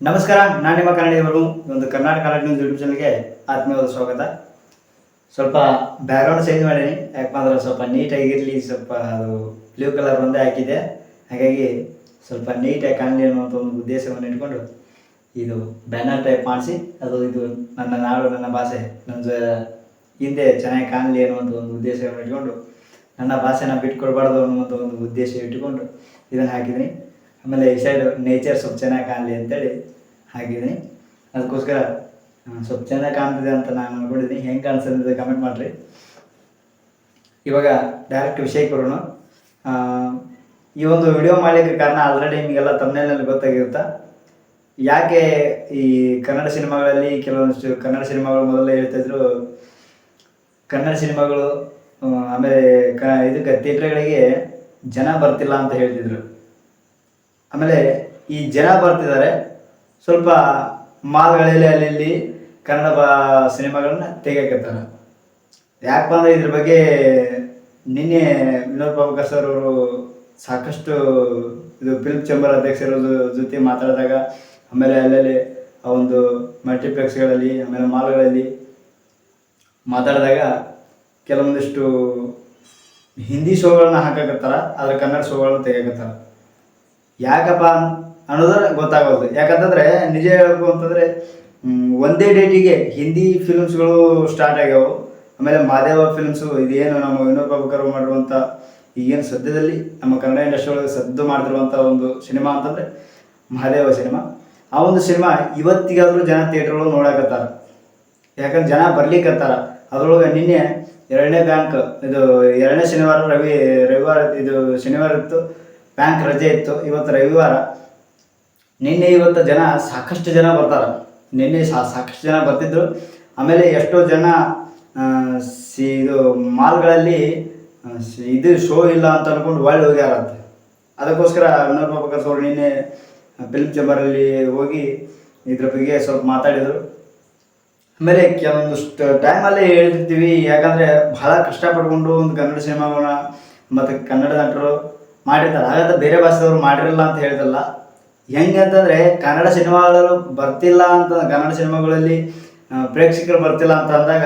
ನಮಸ್ಕಾರ, ನಾನು ನಿಮ್ಮ ಕನ್ನಡಿಗರು. ಒಂದು ಕರ್ನಾಟಕ ನ್ಯೂಸ್ ಯೂಟ್ಯೂಬ್ ಚಾನಲ್ಗೆ ಆತ್ಮೀಯವಾದ ಸ್ವಾಗತ. ಸ್ವಲ್ಪ ಬ್ಯಾಕ್ಗ್ರೌಂಡ್ ಚೇಂಜ್ ಮಾಡೀನಿ, ಯಾಕಂದ್ರೆ ಸ್ವಲ್ಪ ನೀಟಾಗಿರಲಿ. ಸ್ವಲ್ಪ ಅದು ಬ್ಲೂ ಕಲರ್ ಒಂದೇ ಹಾಕಿದೆ, ಹಾಗಾಗಿ ಸ್ವಲ್ಪ ನೀಟಾಗಿ ಕಾಣಲಿ ಅನ್ನುವಂಥ ಒಂದು ಉದ್ದೇಶವನ್ನು ಇಟ್ಕೊಂಡು ಇದು ಬ್ಯಾನರ್ ಟೈಪ್ ಮಾಡಿಸಿ, ಇದು ನನ್ನ ನಾಡು, ನನ್ನ ಭಾಷೆ, ಹಿಂದೆ ಚೆನ್ನಾಗಿ ಕಾಣಲಿ ಅನ್ನುವಂಥ ಒಂದು ಉದ್ದೇಶವನ್ನು ಇಟ್ಕೊಂಡು, ನನ್ನ ಭಾಷೆನ ಬಿಟ್ಕೊಡ್ಬಾರ್ದು ಅನ್ನುವಂಥ ಒಂದು ಉದ್ದೇಶ ಇಟ್ಟುಕೊಂಡು ಇದನ್ನು ಹಾಕಿದ್ದೀನಿ. ಆಮೇಲೆ ಈ ಸೈಡ್ ನೇಚರ್ ಸ್ವಲ್ಪ ಚೆನ್ನಾಗಿ ಕಾಣಲಿ ಅಂತೇಳಿ ಹಾಕಿದ್ದೀನಿ. ಅದಕ್ಕೋಸ್ಕರ ಸ್ವಲ್ಪ ಚೆನ್ನಾಗಿ ಕಾಣ್ತಿದೆ ಅಂತ ನಾನು ಅಂದ್ಕೊಂಡಿದ್ದೀನಿ. ಹೆಂಗೆ ಕಾಣಿಸ್ತದೆ ಕಮೆಂಟ್ ಮಾಡಿರಿ. ಇವಾಗ ಡೈರೆಕ್ಟ್ ವಿಷಯಕ್ಕೆ ಬರೋಣ. ಈ ಒಂದು ವಿಡಿಯೋ ಮಾಡಲಿಕ್ಕೆ ಕಾರಣ ಆಲ್ರೆಡಿ ನಿಮಗೆಲ್ಲ ತಮ್ಮನೇಲಿ ಗೊತ್ತಾಗಿರುತ್ತೆ. ಯಾಕೆ ಈ ಕನ್ನಡ ಸಿನಿಮಾಗಳಲ್ಲಿ ಕೆಲವೊಂದಿಷ್ಟು ಕನ್ನಡ ಸಿನಿಮಾಗಳು ಮೊದಲೇ ಹೇಳ್ತಾಯಿದ್ರು, ಕನ್ನಡ ಸಿನಿಮಾಗಳು ಆಮೇಲೆ ಇದಕ್ಕೆ ಥಿಯೇಟ್ರ್ಗಳಿಗೆ ಜನ ಬರ್ತಿಲ್ಲ ಅಂತ ಹೇಳ್ತಿದ್ರು. ಆಮೇಲೆ ಈ ಜನ ಬರ್ತಿದ್ದಾರೆ, ಸ್ವಲ್ಪ ಮಾಲ್ಗಳಲ್ಲಿ ಅಲ್ಲಿ ಕನ್ನಡ ಸಿನಿಮಾಗಳನ್ನ ತೆಗಿಯಕತ್ತಾರೆ. ಯಾಕಪ್ಪ ಅಂದರೆ ಇದ್ರ ಬಗ್ಗೆ ನಿನ್ನೆ ವಿನೋದ್ ಪ್ರಭಾಕರ್ ಸರ್ ಅವರು ಸಾಕಷ್ಟು ಇದು ಫಿಲ್ಮ್ ಚೇಂಬರ್ ಅಧ್ಯಕ್ಷರ ಜೊತೆ ಮಾತಾಡಿದಾಗ, ಆಮೇಲೆ ಅಲ್ಲಲ್ಲಿ ಆ ಒಂದು ಮಲ್ಟಿಪ್ಲೆಕ್ಸ್ಗಳಲ್ಲಿ ಆಮೇಲೆ ಮಾಲ್ಗಳಲ್ಲಿ ಮಾತಾಡಿದಾಗ ಕೆಲವೊಂದಿಷ್ಟು ಹಿಂದಿ ಶೋಗಳನ್ನ ಹಾಕಕತ್ತಾರ, ಆದರೆ ಕನ್ನಡ ಶೋಗಳನ್ನ ತೆಗಿಯಕತ್ತಾರ. ಯಾಕಪ್ಪ ಅನ್ನೋದ್ರೆ ಗೊತ್ತಾಗೋದು. ಯಾಕಂತಂದರೆ ನಿಜ ಹೇಳಬೇಕು ಅಂತಂದರೆ ಒಂದೇ ಡೇಟಿಗೆ ಹಿಂದಿ ಫಿಲ್ಮ್ಸ್ಗಳು ಸ್ಟಾರ್ಟ್ ಆಗ್ಯಾವು. ಆಮೇಲೆ ಮಾದೇವ ಫಿಲ್ಮ್ಸು, ಇದೇನು ನಮ್ಮ ವಿನೋದ್ ಪ್ರಭಾಕರ್ ಮಾಡಿರುವಂಥ ಈಗೇನು ಸದ್ಯದಲ್ಲಿ ನಮ್ಮ ಕನ್ನಡ ಇಂಡಸ್ಟ್ರಿ ಒಳಗೆ ಸದ್ದು ಮಾಡ್ತಿರುವಂಥ ಒಂದು ಸಿನಿಮಾ ಅಂತಂದರೆ ಮಹಾದೇವ ಸಿನಿಮಾ. ಆ ಒಂದು ಸಿನಿಮಾ ಇವತ್ತಿಗಾದರೂ ಜನ ಥಿಯೇಟ್ರ್ಗಳು ನೋಡಕತ್ತಾರ, ಯಾಕಂದ್ರೆ ಜನ ಬರ್ಲಿಕ್ಕತ್ತಾರ. ಅದರೊಳಗೆ ನಿನ್ನೆ ಎರಡನೇ ಶನಿವಾರ ರವಿವಾರ ಇದು ಶನಿವಾರ ಇತ್ತು, ಬ್ಯಾಂಕ್ ರಜೆ ಇತ್ತು. ಇವತ್ತು ರವಿವಾರ. ನಿನ್ನೆ ಇವತ್ತು ಜನ ಸಾಕಷ್ಟು ಜನ ಬರ್ತಾರೆ. ನಿನ್ನೆ ಸಾಕಷ್ಟು ಜನ ಬರ್ತಿದ್ರು. ಆಮೇಲೆ ಎಷ್ಟೋ ಜನ ಇದು ಮಾಲ್ಗಳಲ್ಲಿ ಇದು ಶೋ ಇಲ್ಲ ಅಂತ ಅಂದ್ಕೊಂಡು ಒಳ್ಳೆ ಹೋಗ್ಯಾರಂತೆ. ಅದಕ್ಕೋಸ್ಕರ ವಿನೋದ್ ಪ್ರಭಾಕರ್ ಅವರು ನಿನ್ನೆ ಫಿಲ್ಮ್ ಚೇಂಬರಲ್ಲಿ ಹೋಗಿ ಇದ್ರ ಬಗ್ಗೆ ಸ್ವಲ್ಪ ಮಾತಾಡಿದರು. ಆಮೇಲೆ ಕೆಲವೊಂದಿಷ್ಟು ಟೈಮಲ್ಲಿ ಹೇಳ್ತಿರ್ತೀವಿ, ಯಾಕಂದರೆ ಭಾಳ ಕಷ್ಟಪಟ್ಕೊಂಡು ಒಂದು ಕನ್ನಡ ಸಿನಿಮಾಗಳನ್ನ ಮತ್ತು ಕನ್ನಡ ನಟರು ಮಾಡಿರ್ತಾರೆ. ಹಾಗಾದ್ರೆ ಬೇರೆ ಭಾಷೆದವ್ರು ಮಾಡಿರಲ್ಲ ಅಂತ ಹೇಳ್ತಲ್ಲ. ಹೆಂಗೆ ಅಂತಂದರೆ ಕನ್ನಡ ಸಿನಿಮಾಗಳು ಬರ್ತಿಲ್ಲ ಅಂತ, ಕನ್ನಡ ಸಿನಿಮಾಗಳಲ್ಲಿ ಪ್ರೇಕ್ಷಕರು ಬರ್ತಿಲ್ಲ ಅಂತ ಅಂದಾಗ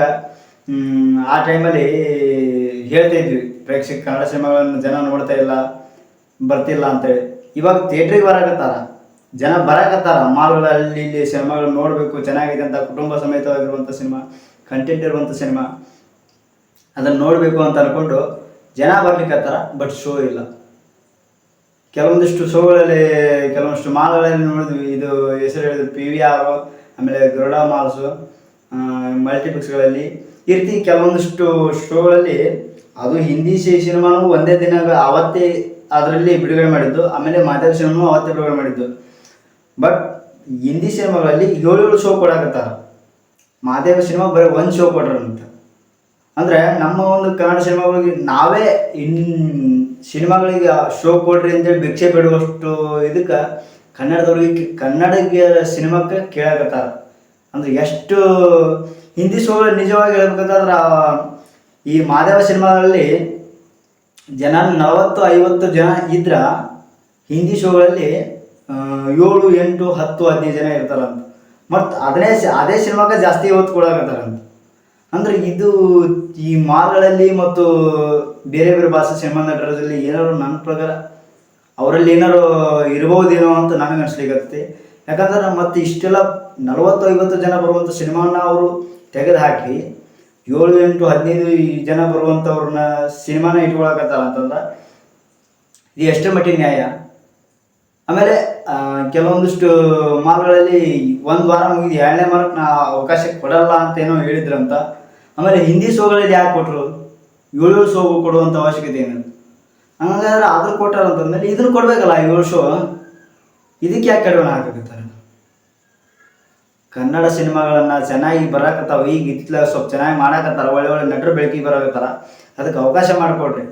ಆ ಟೈಮಲ್ಲಿ ಹೇಳ್ತಾಯಿದ್ವಿ, ಕನ್ನಡ ಸಿನಿಮಾಗಳನ್ನು ಜನ ನೋಡ್ತಾ ಇಲ್ಲ, ಬರ್ತಿಲ್ಲ ಅಂತೇಳಿ. ಇವಾಗ ಥಿಯೇಟ್ರಿಗೆ ಬರಕತ್ತಾರ, ಜನ ಬರಕತ್ತಾರ. ಮಾಲ್ಗಳಲ್ಲಿ ಇಲ್ಲಿ ಸಿನಿಮಾಗಳು ನೋಡಬೇಕು, ಚೆನ್ನಾಗಿದೆ ಅಂತ, ಕುಟುಂಬ ಸಮೇತವಾಗಿರುವಂಥ ಸಿನಿಮಾ, ಕಂಟೆಂಟ್ ಇರುವಂಥ ಸಿನಿಮಾ, ಅದನ್ನು ನೋಡಬೇಕು ಅಂತ ಅಂದ್ಕೊಂಡು ಜನ ಬರ್ಲಿಕ್ಕತ್ತಾರ. ಬಟ್ ಶೋ ಇಲ್ಲ. ಕೆಲವೊಂದಿಷ್ಟು ಶೋಗಳಲ್ಲಿ, ಕೆಲವೊಂದಿಷ್ಟು ಮಾಲ್ಗಳಲ್ಲಿ ನೋಡಿದ್ವಿ. ಇದು ಹೆಸರು ಹೇಳಿದ್ರು PVR, ಆಮೇಲೆ ಗರುಡ ಮಾಲ್ಸು, ಮಲ್ಟಿಪ್ಲೆಕ್ಸ್ಗಳಲ್ಲಿ ಈ ರೀತಿ ಕೆಲವೊಂದಿಷ್ಟು ಶೋಗಳಲ್ಲಿ ಅದು ಹಿಂದಿ ಸಿನಿಮಾನು ಒಂದೇ ದಿನ ಅವತ್ತೇ ಅದರಲ್ಲಿ ಬಿಡುಗಡೆ ಮಾಡಿದ್ದು. ಆಮೇಲೆ ಮಾದೇವ ಸಿನಿಮಾನು ಅವತ್ತೇ ಬಿಡುಗಡೆ ಮಾಡಿದ್ದು. ಬಟ್ ಹಿಂದಿ ಸಿನಿಮಾಗಳಲ್ಲಿ 7 ಶೋ ಕೊಡಾಕತ್ತಾರ. ಮಾದೇವ ಸಿನಿಮಾ ಬರೀ 1 ಶೋ ಕೊಡ್ರಂತ. ಅಂದರೆ ನಮ್ಮ ಒಂದು ಕನ್ನಡ ಸಿನಿಮಾಗಳಿಗೆ ನಾವೇ ಸಿನಿಮಾಗಳಿಗೆ ಶೋ ಕೊಡ್ರಿ ಅಂತೇಳಿ ಭಿಕ್ಷೆ ಬಿಡುವಷ್ಟು ಇದಕ್ಕೆ ಕನ್ನಡಿಗರ ಸಿನಿಮಾಕ್ಕೆ ಕೇಳಾಕತ್ತಾರ. ಅಂದರೆ ಎಷ್ಟು ಹಿಂದಿ ಶೋಗಳು ನಿಜವಾಗಿ ಹೇಳ್ಬೇಕಂತಂದ್ರೆ ಈ ಮಾದೇವ ಸಿನಿಮಾಗಳಲ್ಲಿ ಜನ 40-50 ಜನ ಇದ್ರೆ ಹಿಂದಿ ಶೋಗಳಲ್ಲಿ 7, 8, 10, 15 ಜನ ಇರ್ತಾರಂತ. ಮತ್ತು ಅದೇ ಸಿನಿಮಾಗೆ ಜಾಸ್ತಿ ಹೊತ್ತು ಕೊಡಾಕತ್ತಾರಂತ. ಅಂದರೆ ಇದು ಈ ಮಾಲ್ಗಳಲ್ಲಿ ಮತ್ತು ಬೇರೆ ಬೇರೆ ಭಾಷೆ ಸಿನಿಮಾ ನಟರಲ್ಲಿ ಏನಾದ್ರು ನನ್ನ ಪ್ರಕಾರ ಅವರಲ್ಲಿ ಏನಾರು ಇರ್ಬೋದೇನೋ ಅಂತ ನನಗೆ ಅನಿಸ್ಲಿಕ್ಕೆ. ಯಾಕಂದ್ರೆ ಮತ್ತು ಇಷ್ಟೆಲ್ಲ 40-50 ಜನ ಬರುವಂಥ ಸಿನಿಮಾನ ಅವರು ತೆಗೆದು ಹಾಕಿ 7, 8, 15 ಜನ ಬರುವಂಥವ್ರನ್ನ ಸಿನಿಮಾನ ಇಟ್ಕೊಳಕತ್ತಾರ ಅಂತಂದ್ರೆ ಇದು ಎಷ್ಟೇ ಮಟ್ಟಿಗೆ ನ್ಯಾಯ? ಆಮೇಲೆ ಕೆಲವೊಂದಿಷ್ಟು ಮಾಲ್ಗಳಲ್ಲಿ 1 ವಾರ ಮುಗಿದು 2ನೇ ವಾರಕ್ಕೆ ಅವಕಾಶ ಕೊಡಲ್ಲ ಅಂತ ಏನೋ ಹೇಳಿದ್ರಂತ. ಆಮೇಲೆ ಹಿಂದಿ ಶೋಗಳಲ್ಲಿ ಯಾಕೆ ಕೊಟ್ಟರು? 7 ಶೋ ಕೊಡುವಂಥ ಅವಶ್ಯಕತೆ ಏನಂತ. ಹಂಗಾದ್ರೆ ಆದರೂ ಕೊಟ್ಟಾರ ಅಂತಂದ್ಮೇಲೆ ಇದನ್ನು ಕೊಡಬೇಕಲ್ಲ, 7 ಶೋ. ಇದಕ್ಕೆ ಯಾಕೆ ಕಡಿಮೆ ಹಾಕಕತ್ತಾರೆ? ಕನ್ನಡ ಸಿನಿಮಾಗಳನ್ನು ಚೆನ್ನಾಗಿ ಬರಾಕತ್ತಾವ. ಈಗ ಇತ್ಲಾಗ ಸ್ವಲ್ಪ ಚೆನ್ನಾಗಿ ಮಾಡಾಕತ್ತಾರ, ಒಳ್ಳೆ ನಟರು ಬೆಳಕಿಗೆ ಬರಾಕತ್ತಾರ. ಅದಕ್ಕೆ ಅವಕಾಶ ಮಾಡಿಕೊಡ್ರಿ.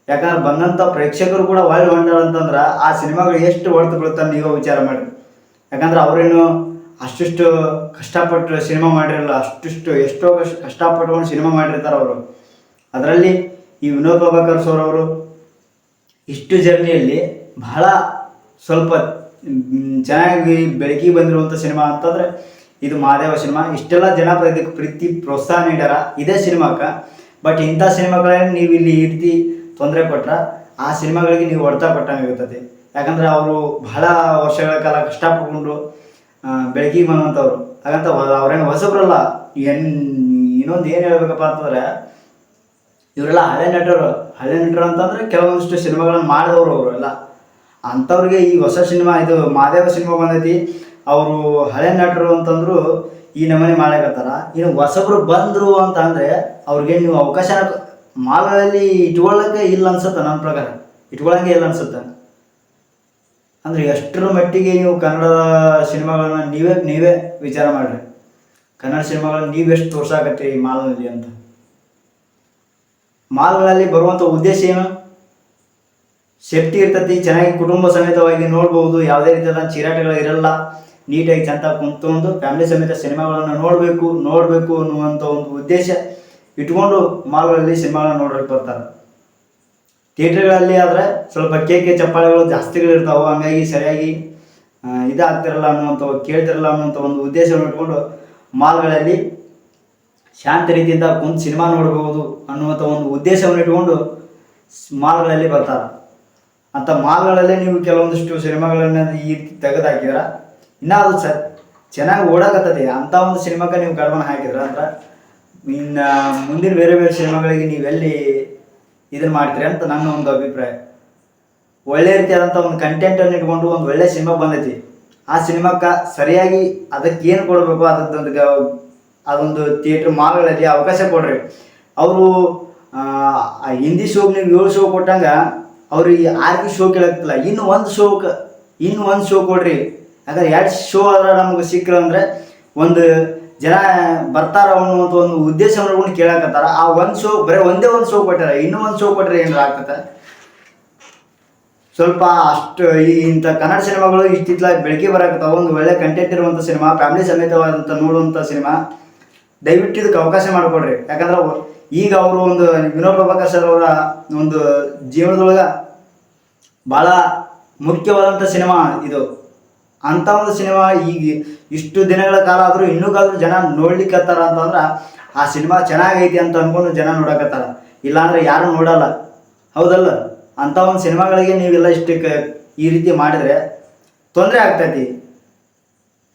ಯಾಕಂದ್ರೆ ಬಂದಂಥ ಪ್ರೇಕ್ಷಕರು ಕೂಡ ಒಳ್ಳೆ ಹೊಂಟಾರ ಅಂತಂದ್ರೆ ಆ ಸಿನಿಮಾಗಳು ಎಷ್ಟು ಹೊಡೆದು ಬೀಳ್ತಾನೆ ನೀವು ವಿಚಾರ ಮಾಡಿರಿ. ಯಾಕಂದ್ರೆ ಅವರೇನು ಅಷ್ಟಿಷ್ಟು ಕಷ್ಟಪಟ್ಟು ಸಿನಿಮಾ ಮಾಡಿರಲ್ಲ, ಎಷ್ಟೋ ಕಷ್ಟಪಟ್ಕೊಂಡು ಸಿನಿಮಾ ಮಾಡಿರ್ತಾರೆ ಅವರು. ಅದರಲ್ಲಿ ಈ ವಿನೋದ್ ಪ್ರಭಾಕರ್ ಸರ್ ಅವರು ಇಷ್ಟು ಜರ್ನಿಯಲ್ಲಿ ಬಹಳ ಸ್ವಲ್ಪ ಚೆನ್ನಾಗಿ ಬೆಳಕಿಗೆ ಬಂದಿರುವಂಥ ಸಿನಿಮಾ ಅಂತಂದರೆ ಇದು ಮಹಾದೇವ ಸಿನಿಮಾ. ಇಷ್ಟೆಲ್ಲ ಜನ ಇದಕ್ಕೆ ಪ್ರೀತಿ ಪ್ರೋತ್ಸಾಹ ನೀಡ್ಯಾರ ಇದೇ ಸಿನಿಮಾಕ್ಕೆ. ಬಟ್ ಇಂಥ ಸಿನಿಮಾಗಳಲ್ಲಿ ನೀವು ಇಲ್ಲಿ ಈ ರೀತಿ ತೊಂದರೆ ಕೊಟ್ರೆ ಆ ಸಿನಿಮಾಗಳಿಗೆ ನೀವು ಹೊಡೆತ ಕೊಟ್ಟಂಗೆ ಇರ್ತದೆ. ಯಾಕಂದರೆ ಅವರು ಬಹಳ ವರ್ಷಗಳ ಕಾಲ ಕಷ್ಟಪಟ್ಕೊಂಡು ಬೆಳಕಿಗೆ ಬಂದಂಥವ್ರು. ಹಾಗಂತ ಅವ್ರೇನು ಹೊಸಬ್ರಲ್ಲ. ಇನ್ನೊಂದು ಏನು ಹೇಳ್ಬೇಕಪ್ಪ ಅಂತಂದರೆ ಇವರೆಲ್ಲ ಹಳೆ ನಟರು ಅಂತಂದರೆ ಕೆಲವೊಂದಿಷ್ಟು ಸಿನಿಮಾಗಳನ್ನು ಮಾಡಿದವರು ಅವರು ಎಲ್ಲ. ಅಂಥವ್ರಿಗೆ ಈ ಹೊಸ ಸಿನಿಮಾ ಇದು ಮಹಾದೇವ ಸಿನಿಮಾ ಬಂದೈತಿ. ಅವರು ಹಳೆ ನಟರು ಅಂತಂದ್ರು ಈ ನಮೂನೆ ಮಾಡಕತ್ತಾರ. ಇನ್ನು ಹೊಸಬ್ರು ಬಂದರು ಅಂತ ಅಂದರೆ ಅವ್ರಿಗೆ ನೀವು ಅವಕಾಶ ಮಾಲ್ಗಳಲ್ಲಿ ಇಟ್ಕೊಳ್ಳೋಕ್ಕೆ ಇಲ್ಲ ಅನ್ಸುತ್ತೆ. ನನ್ನ ಪ್ರಕಾರ ಇಟ್ಕೊಳ್ಳೋಂಗೆ ಇಲ್ಲ ಅನ್ಸುತ್ತೆ. ಅಂದರೆ ಎಷ್ಟರ ಮಟ್ಟಿಗೆ ನೀವು ಕನ್ನಡ ಸಿನಿಮಾಗಳನ್ನ ನೀವೇ ವಿಚಾರ ಮಾಡಿರಿ. ಕನ್ನಡ ಸಿನಿಮಾಗಳನ್ನ ನೀವೆಷ್ಟು ತೋರ್ಸಾಕತ್ತೀರಿ ಮಾಲ್ನಲ್ಲಿ ಅಂತ. ಮಾಲ್ಗಳಲ್ಲಿ ಬರುವಂಥ ಉದ್ದೇಶ ಏನು? ಸೇಫ್ಟಿ ಇರ್ತೈತಿ, ಚೆನ್ನಾಗಿ ಕುಟುಂಬ ಸಮೇತವಾಗಿ ನೋಡ್ಬೋದು, ಯಾವುದೇ ರೀತಿಯಾದ ಚೀರಾಟಗಳು ಇರಲ್ಲ, ನೀಟಾಗಿ ಚಂದ ಕುಂತ್ಕೊಂಡು ಫ್ಯಾಮಿಲಿ ಸಮೇತ ಸಿನಿಮಾಗಳನ್ನು ನೋಡಬೇಕು ಅನ್ನುವಂಥ ಒಂದು ಉದ್ದೇಶ ಇಟ್ಕೊಂಡು ಮಾಲ್ಗಳಲ್ಲಿ ಸಿನಿಮಾಗಳನ್ನ ನೋಡೋಕ್ಕೆ ಬರ್ತಾರೆ. ಥಿಯೇಟ್ರ್ಗಳಲ್ಲಿ ಆದರೆ ಸ್ವಲ್ಪ ಕೇಕೆ ಚಪ್ಪಾಳೆಗಳು ಜಾಸ್ತಿಗಳಿರ್ತಾವೆ. ಹಂಗಾಗಿ ಸರಿಯಾಗಿ ಇದಾಗ್ತಿರಲ್ಲ ಕೇಳ್ತಿರಲ್ಲ ಅನ್ನುವಂಥ ಒಂದು ಉದ್ದೇಶವನ್ನು ಇಟ್ಕೊಂಡು ಮಾಲ್ಗಳಲ್ಲಿ ಶಾಂತ ರೀತಿಯಿಂದ ಕುಂತು ಸಿನಿಮಾ ನೋಡ್ಬೋದು ಅನ್ನುವಂಥ ಒಂದು ಉದ್ದೇಶವನ್ನು ಇಟ್ಕೊಂಡು ಮಾಲ್ಗಳಲ್ಲಿ ಬರ್ತಾರೆ. ಅಂಥ ಮಾಲ್ಗಳಲ್ಲೇ ನೀವು ಕೆಲವೊಂದಿಷ್ಟು ಸಿನಿಮಾಗಳನ್ನು ಈ ರೀತಿ ತೆಗೆದುಹಾಕಿದ್ರ ಇನ್ನೂ ಅದು ಚೆನ್ನಾಗಿ ಓಡಾಕತ್ತದೆ. ಅಂಥ ಒಂದು ಸಿನಿಮಾಕ್ಕೆ ನೀವು ಕಡಿಮೆ ಹಾಕಿದ್ರ ಅಂದ್ರೆ ಇನ್ನು ಮುಂದಿನ ಬೇರೆ ಸಿನಿಮಾಗಳಿಗೆ ನೀವೆಲ್ಲಿ ಇದನ್ನು ಮಾಡ್ತೀರಿ ಅಂತ ನನ್ನ ಒಂದು ಅಭಿಪ್ರಾಯ. ಒಳ್ಳೆ ರೀತಿಯಾದಂಥ ಒಂದು ಕಂಟೆಂಟನ್ನು ಇಟ್ಕೊಂಡು ಒಂದು ಒಳ್ಳೆ ಸಿನಿಮಾ ಬಂದೈತಿ. ಆ ಸಿನಿಮಾಕ್ಕೆ ಸರಿಯಾಗಿ ಅದಕ್ಕೆ ಏನು ಕೊಡಬೇಕು ಅದೊಂದು ಥಿಯೇಟ್ರ್ ಮಾಲ್ಗಳಲ್ಲಿ ಅವಕಾಶ ಕೊಡ್ರಿ. ಅವರು ಹಿಂದಿ ಶೋಗೆ ನೀವು 7 ಶೋ ಕೊಟ್ಟಂಗೆ ಅವ್ರಿಗೆ 6 ಶೋ ಕೇಳಕ್ತಿಲ್ಲ. ಇನ್ನು ಒಂದು ಶೋ ಕೊಡ್ರಿ. ಯಾಕಂದ್ರೆ 2 ಶೋ ಆದ್ರೆ ನಮಗೆ ಸಿಕ್ಕರು ಅಂದರೆ ಒಂದು ಜನ ಬರ್ತಾರ ಅನ್ನುವಂಥ ಒಂದು ಉದ್ದೇಶವನ್ನು ನೋಡ್ಕೊಂಡು ಕೇಳಕತ್ತಾರ. ಆ ಒಂದು ಶೋ ಬರೀ ಒಂದೇ ಒಂದು ಶೋ ಕೊಟ್ಟಾರ. ಇನ್ನೂ ಒಂದು ಶೋ ಕೊಟ್ಟರೆ ಏನಾರ ಆಗ್ತದೆ? ಸ್ವಲ್ಪ ಅಷ್ಟು ಇಂಥ ಕನ್ನಡ ಸಿನಿಮಾಗಳು ಇಷ್ಟಿತ್ಲಾಗಿ ಬೆಳಕಿಗೆ ಬರಕತ್ತಾವ. ಒಂದು ಒಳ್ಳೆ ಕಂಟೆಂಟ್ ಇರುವಂಥ ಸಿನಿಮಾ, ಫ್ಯಾಮಿಲಿ ಸಮೇತವಾದಂಥ ನೋಡುವಂಥ ಸಿನಿಮಾ, ದಯವಿಟ್ಟು ಇದಕ್ಕೆ ಅವಕಾಶ ಮಾಡಿಕೊಡ್ರಿ. ಯಾಕಂದ್ರೆ ಈಗ ಅವರು ಒಂದು ವಿನೋದ್ ಪ್ರಭಾಕರ್ ಸರ್ ಅವರ ಒಂದು ಜೀವನದೊಳಗೆ ಭಾಳ ಮುಖ್ಯವಾದಂಥ ಸಿನಿಮಾ ಇದು. ಅಂಥ ಒಂದು ಸಿನಿಮಾ ಈಗ ಇಷ್ಟು ದಿನಗಳ ಕಾಲ ಆದರೂ ಇನ್ನೂ ಜನ ನೋಡ್ಲಿಕ್ಕತ್ತಾರ ಅಂತಂದ್ರೆ ಆ ಸಿನಿಮಾ ಚೆನ್ನಾಗೈತಿ ಅಂತ ಅಂದ್ಕೊಂಡು ಜನ ನೋಡಕತ್ತಾರ. ಇಲ್ಲಾಂದ್ರೆ ಯಾರು ನೋಡಲ್ಲ, ಹೌದಲ್ಲ? ಅಂಥ ಒಂದು ಸಿನಿಮಾಗಳಿಗೆ ನೀವೆಲ್ಲ ಇಷ್ಟಕ್ಕೆ ಈ ರೀತಿ ಮಾಡಿದರೆ ತೊಂದರೆ ಆಗ್ತೈತಿ.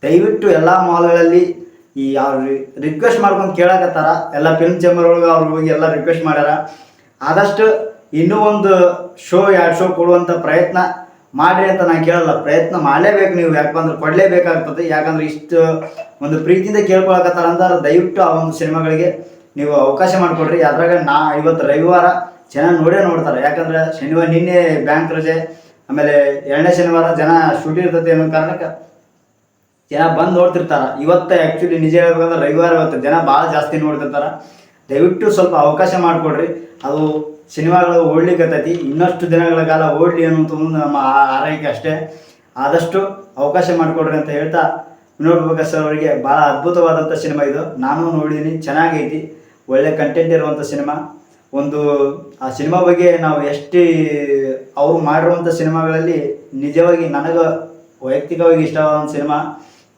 ದಯವಿಟ್ಟು ಎಲ್ಲ ಮಾಲ್ಗಳಲ್ಲಿ ಈ ಅವ್ರು ರಿಕ್ವೆಸ್ಟ್ ಮಾಡ್ಕೊಂಡು ಕೇಳಕತ್ತಾರ. ಎಲ್ಲ ಫಿಲ್ಮ್ ಚೇಂಬರ್ ಒಳಗೆ ಅವ್ರು ಹೋಗಿ ಎಲ್ಲ ರಿಕ್ವೆಸ್ಟ್ ಮಾಡ್ಯಾರ. ಆದಷ್ಟು ಇನ್ನೂ ಒಂದು ಶೋ 2 ಶೋ ಕೊಡುವಂಥ ಪ್ರಯತ್ನ ಮಾಡಿರಿ ಅಂತ ನಾನು ಕೇಳಲ್ಲ. ಪ್ರಯತ್ನ ಮಾಡಲೇಬೇಕು ನೀವು. ಯಾಕಂದ್ರೆ ಕೊಡಲೇಬೇಕಾಗ್ತದೆ. ಯಾಕಂದ್ರೆ ಇಷ್ಟು ಒಂದು ಪ್ರೀತಿಯಿಂದ ಕೇಳ್ಕೊಳಕತ್ತಾರ ಅಂದ್ರೆ ದಯವಿಟ್ಟು ಆ ಒಂದು ಸಿನಿಮಾಗಳಿಗೆ ನೀವು ಅವಕಾಶ ಮಾಡಿಕೊಡ್ರಿ. ಅದ್ರಾಗ ಇವತ್ತು ರವಿವಾರ ಜನ ನೋಡ್ತಾರೆ. ಯಾಕಂದ್ರೆ ಶನಿವಾರ ನಿನ್ನೆ ಬ್ಯಾಂಕ್ ರಜೆ, ಆಮೇಲೆ 2ನೇ ಶನಿವಾರ ಜನ ಶೂಟಿ ಇರ್ತೈತೆ ಅನ್ನೋ ಕಾರಣಕ್ಕೆ ಜನ ಬಂದು ನೋಡ್ತಿರ್ತಾರೆ. ಇವತ್ತು ಆ್ಯಕ್ಚುಲಿ ನಿಜ ಹೇಳ್ಬೇಕಂದ್ರೆ ರವಿವಾರ ಇವತ್ತು ಜನ ಭಾಳ ಜಾಸ್ತಿ ನೋಡ್ತಿರ್ತಾರೆ. ದಯವಿಟ್ಟು ಸ್ವಲ್ಪ ಅವಕಾಶ ಮಾಡಿಕೊಡ್ರಿ. ಅದು ಸಿನಿಮಾಗಳು ಓಡ್ಲಿಕ್ಕತ್ತೈತಿ. ಇನ್ನಷ್ಟು ದಿನಗಳ ಕಾಲ ಓಡಲಿ ಅನ್ನುವಂಥ ನಮ್ಮ ಆರೈಕೆ ಅಷ್ಟೇ. ಆದಷ್ಟು ಅವಕಾಶ ಮಾಡಿಕೊಡ್ರಿ ಅಂತ ಹೇಳ್ತಾ ವಿನೋದ್ ಪ್ರಭಾಕರ್ ಸರ್ ಅವರಿಗೆ ಭಾಳ ಅದ್ಭುತವಾದಂಥ ಸಿನಿಮಾ ಇದು. ನಾನು ನೋಡಿದ್ದೀನಿ, ಚೆನ್ನಾಗೈತಿ. ಒಳ್ಳೆ ಕಂಟೆಂಟ್ ಇರುವಂಥ ಸಿನಿಮಾ. ಆ ಸಿನಿಮಾ ಬಗ್ಗೆ ನಾವು ಎಷ್ಟು ಅವರು ಮಾಡಿರುವಂಥ ಸಿನಿಮಾಗಳಲ್ಲಿ ನಿಜವಾಗಿ ನನಗೆ ವೈಯಕ್ತಿಕವಾಗಿ ಇಷ್ಟವಾದ ಸಿನಿಮಾ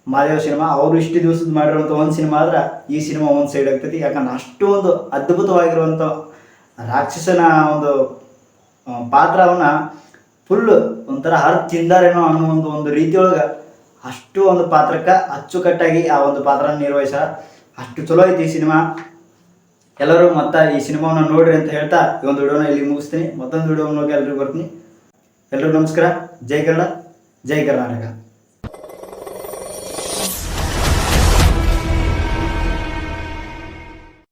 ಮಹಾದೇವ ಸಿನಿಮಾ. ಅವರು ಇಷ್ಟು ದಿವಸದ ಮಾಡಿರುವಂಥ ಒಂದು ಸಿನಿಮಾ ಆದ್ರೆ ಈ ಸಿನಿಮಾ ಒಂದು ಸೈಡ್ ಆಗ್ತೈತಿ. ಯಾಕಂದ್ರೆ ಅಷ್ಟು ಒಂದು ಅದ್ಭುತವಾಗಿರುವಂಥ ರಾಕ್ಷಸನ ಒಂದು ಪಾತ್ರವನ್ನು ಫುಲ್ಲು ಒಂಥರ ತಿಂದಾರೇನೋ ಅನ್ನೋ ಒಂದು ರೀತಿಯೊಳಗೆ ಅಷ್ಟು ಒಂದು ಪಾತ್ರಕ್ಕೆ ಅಚ್ಚುಕಟ್ಟಾಗಿ ಆ ಒಂದು ಪಾತ್ರನ ನಿರ್ವಹಿಸ್ಯಾರ. ಅಷ್ಟು ಚಲೋ ಐತಿ ಈ ಸಿನಿಮಾ. ಎಲ್ಲರೂ ಮತ್ತೆ ಈ ಸಿನಿಮಾವನ್ನು ನೋಡ್ರಿ ಅಂತ ಹೇಳ್ತಾ ಈ ಒಂದು ವಿಡಿಯೋನ ಇಲ್ಲಿ ಮುಗಿಸ್ತೀನಿ. ಮತ್ತೊಂದು ವಿಡಿಯೋನ ಹೋಗಿ ಎಲ್ರಿಗೂ ಬರ್ತೀನಿ. ಎಲ್ಲರಿಗೂ ನಮಸ್ಕಾರ. ಜೈ ಕನ್ನಡ, ಜೈ ಕರ್ನಾಟಕ.